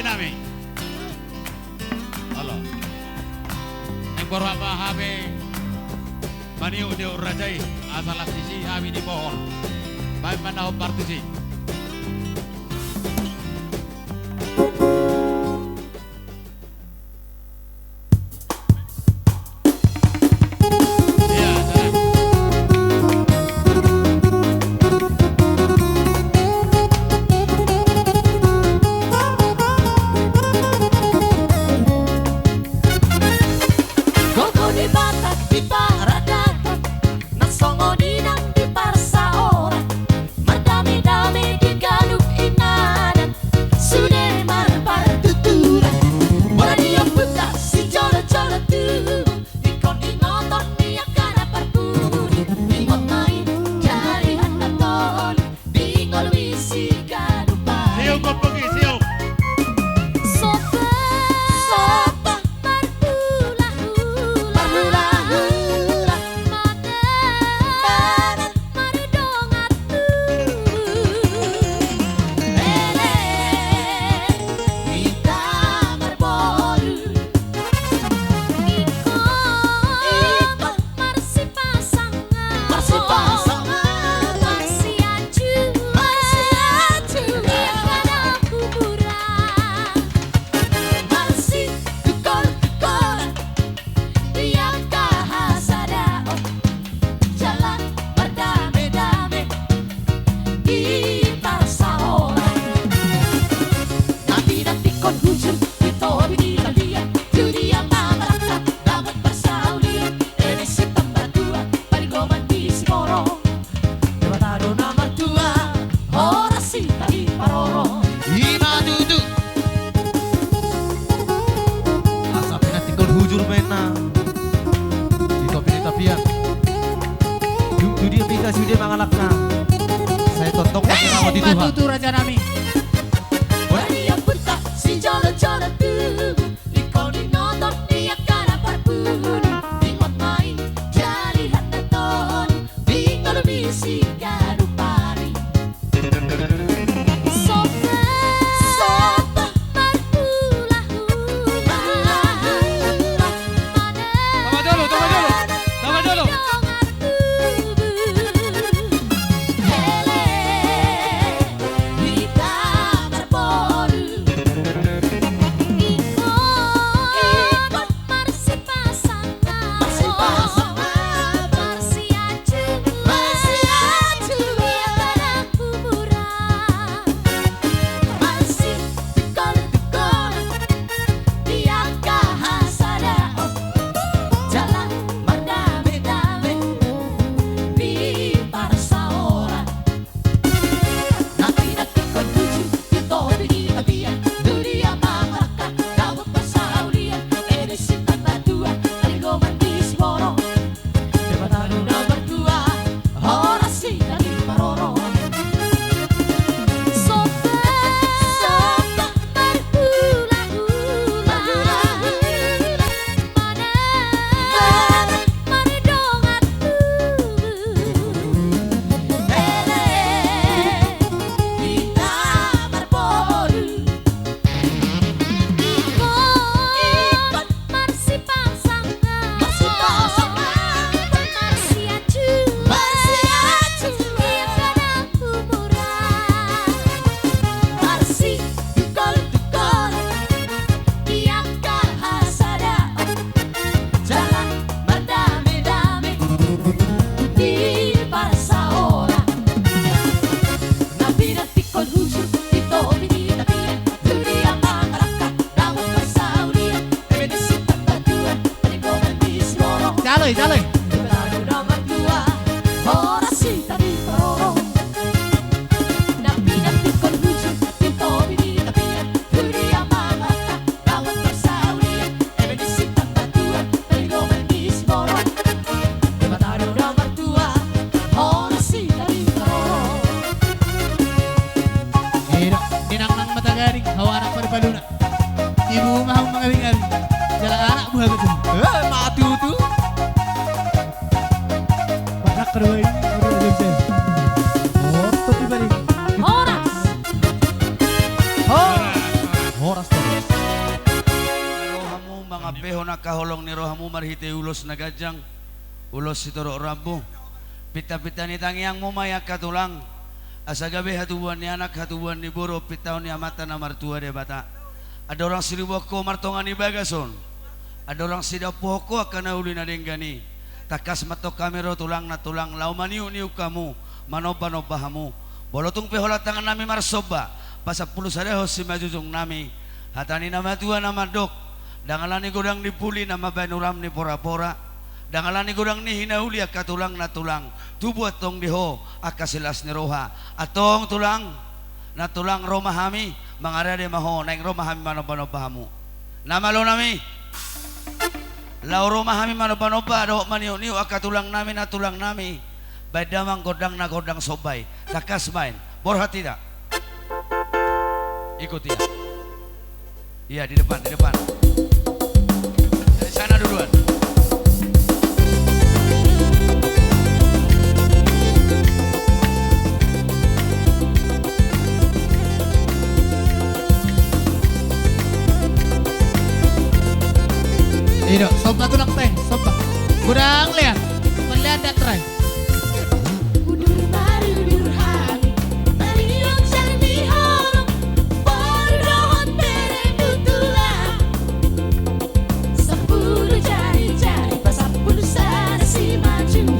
dami. Halo. Yang berapa HB Maniu Deo Rajai asal sisi kami di pohon. Baik mana partisi. Sudah mangalakna. Saya tonton kasih rawat itu. Tutu raja nami. Dia putar si jalan-jalan tuh. Di kau di nonton dia kada parpun. Di main jadi hendak ton. Di kalau misi kadu pari. Sopa marpulah Tama dulu. Jalai. Ibu mau mengawin-awin. Jalan anak buah betul. Mati itu. Panak kedua ini udah bisa. Oh, tapi balik. Horas. Horas. peho nakaholong ni rohamu marhite ulos nagajang ulos sitorok rambo pita-pita ni tangiang mo mayak katulang asa gabi hatubuan ni anak hatubuan ni buro pitaw ni amata na martua de bata ada orang siriwako martongan ni bagason ada orang sidapoko akan uli na denggani takas matok kamero tulang na tulang lau maniu-niu kamu manoba-nobahamu bolotung pehola tangan nami marsoba pasak puluh sadeho si majujung nami hatani nama tua nama dok dangalani godang dipuli nama banuram ni pora-pora dangalani godang ni hinauli akka tulang na tulang tubuh atong diho akka silas ni roha atong tulang na tulang romahami mangara de maho naing romahami manoba-nobahamu nama lo nami lau romahami manoba-noba do maniu-niu akka tulang nami na tulang nami badamang godang na godang sobay takas main borhat tidak ikuti ya iya di depan dari sana duluan Ido, sob na tulang teh, sob na. Kurang lihat, melihat dat try. Udur baru durhani Mariong sandi holong Bordohon tereng tutulah 10 jari-jari Pasap puluh sana si maju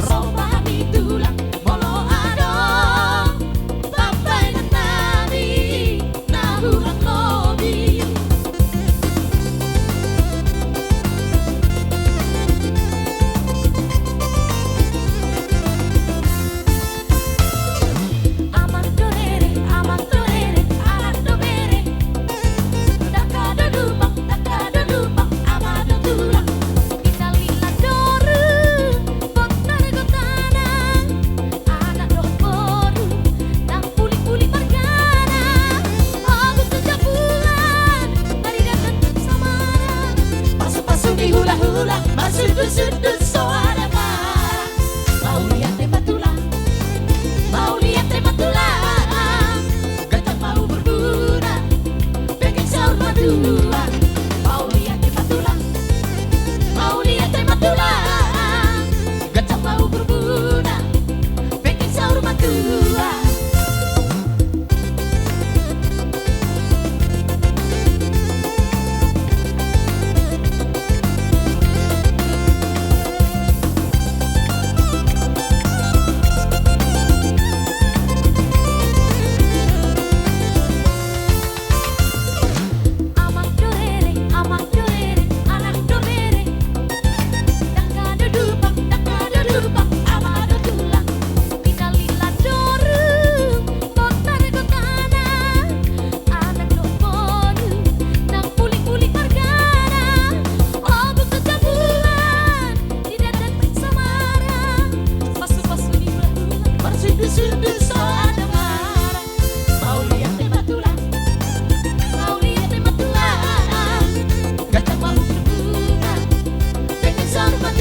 Romahami tulang Molo adong Papai dan nabi Nahulang lobi hula-hula sudut-sudut suara marah mau lihat tempat tulang gajah mau berbuna pengen sahur madura mau lihat tempat tulang gajah mau berbuna pengen sahur madura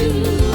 you